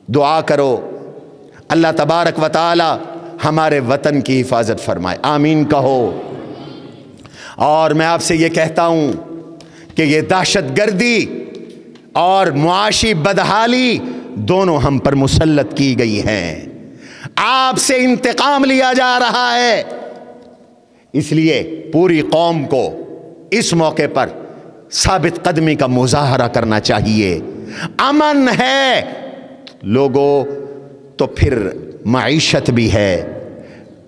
दुआ करो अल्लाह तबारक व तआला हमारे वतन की हिफाजत फरमाए, आमीन कहो। और मैं आपसे ये कहता हूँ कि ये दहशतगर्दी और मुआशी बदहाली दोनों हम पर मुसल्लत की गई हैं। आपसे इंतकाम लिया जा रहा है, इसलिए पूरी कौम को इस मौके पर साबित कदमी का मुजाहरा करना चाहिए। अमन है लोगों तो फिर मईशत भी है,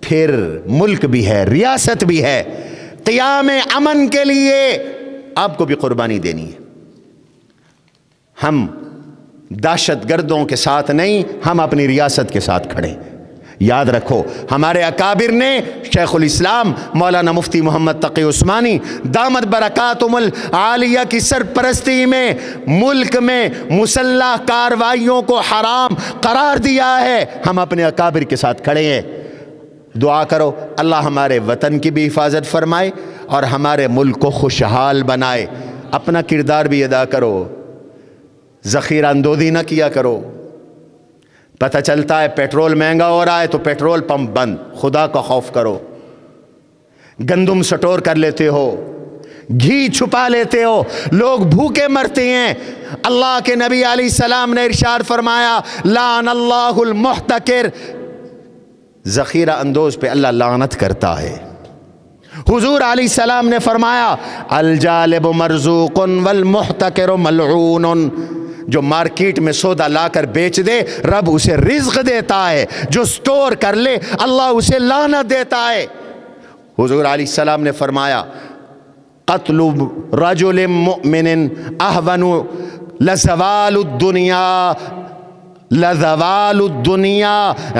फिर मुल्क भी है, रियासत भी है। क़ियाम अमन के लिए आपको भी कुर्बानी देनी है। हम दहशतगर्दों के साथ नहीं, हम अपनी रियासत के साथ खड़े। याद रखो हमारे अकाबिर ने शेखुल इस्लाम मौलाना मुफ्ती मोहम्मद तकी उस्मानी दामद बरकातुमुल आलिया की सरपरस्ती में मुल्क में मुसल्लह कार्रवाइयों को हराम करार दिया है। हम अपने अकाबिर के साथ खड़े हैं। दुआ करो अल्लाह हमारे वतन की भी हिफाजत फरमाए और हमारे मुल्क को खुशहाल बनाए। अपना किरदार भी अदा करो, ज़ख़ीरा अंदोज़ी न किया करो। पता चलता है पेट्रोल महंगा हो रहा है तो पेट्रोल पंप बंद, खुदा का खौफ करो। गंदम स्टोर कर लेते हो, घी छुपा लेते हो, लोग भूखे मरते हैं। अल्लाह के नबी अलैहि सलाम ने इरशाद फरमाया लानल्लाहुल मुहतकिर, ज़ख़ीरा अंदोज पे अल्लाह लानत करता है। हुजूर अलैहि सलाम ने फरमाया अल जालिबु मरज़ूक़ुन वल मुहतकिरु मलऊनुन, जो मार्केट में सौदा लाकर बेच दे रब उसे रिज़्क़ देता है, जो स्टोर कर ले अल्लाह उसे लानत देता है। हुजूर अलैहि सलाम ने फरमाया क़त्लु रजुलिन मुमिनिन अहवनु लज़वालुद दुनिया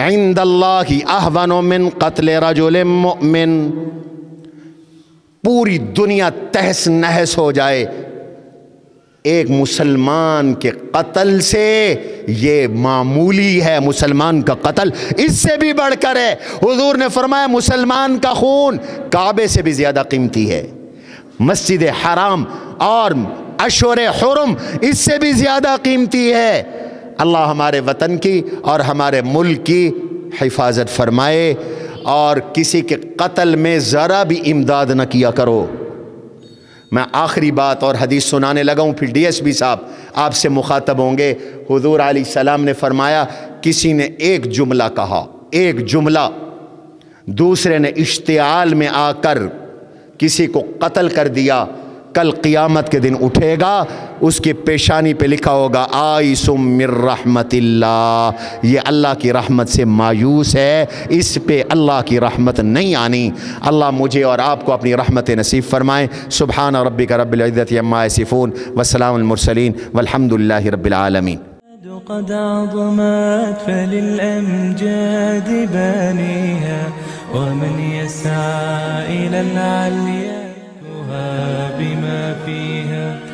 इंदल्लाहि अहवनु मिन क़त्ल रजुलिन मुमिन। पूरी दुनिया तहस नहस हो जाए एक मुसलमान के कत्ल से, ये मामूली है। मुसलमान का कत्ल इससे भी बढ़कर है। हुजूर ने फरमाया मुसलमान का खून काबे से भी ज़्यादा कीमती है। मस्जिद हराम और अशूर हुरम इससे भी ज़्यादा कीमती है। अल्लाह हमारे वतन की और हमारे मुल्क की हिफाजत फरमाए और किसी के कत्ल में ज़रा भी इमदाद न किया करो। मैं आखिरी बात और हदीस सुनाने लगा हूँ, फिर DSP साहब आपसे मुखातब होंगे। हुजूर अलैहि सलाम ने फरमाया किसी ने एक जुमला कहा, एक जुमला, दूसरे ने इश्तिआल में आकर किसी को कत्ल कर दिया, कल क़ियामत के दिन उठेगा, उसकी पेशानी पे लिखा होगा आइसुम मिर रहमतिल्लाह, ये अल्लाह की रहमत से मायूस है, इस पे अल्लाह की रहमत नहीं आनी। अल्लाह मुझे और आपको अपनी रहमत नसीब फरमाए। सुब्हान रब्बिका रब्बिल इज़्ज़ति अम्मा यसिफून व सलामुल मुरसलीन वल्हम्दुलिल्लाहि रब्बिल आलमीन। قد عظمت فللأمجاد بانيها ومن يسعى إلى العليا بما فيها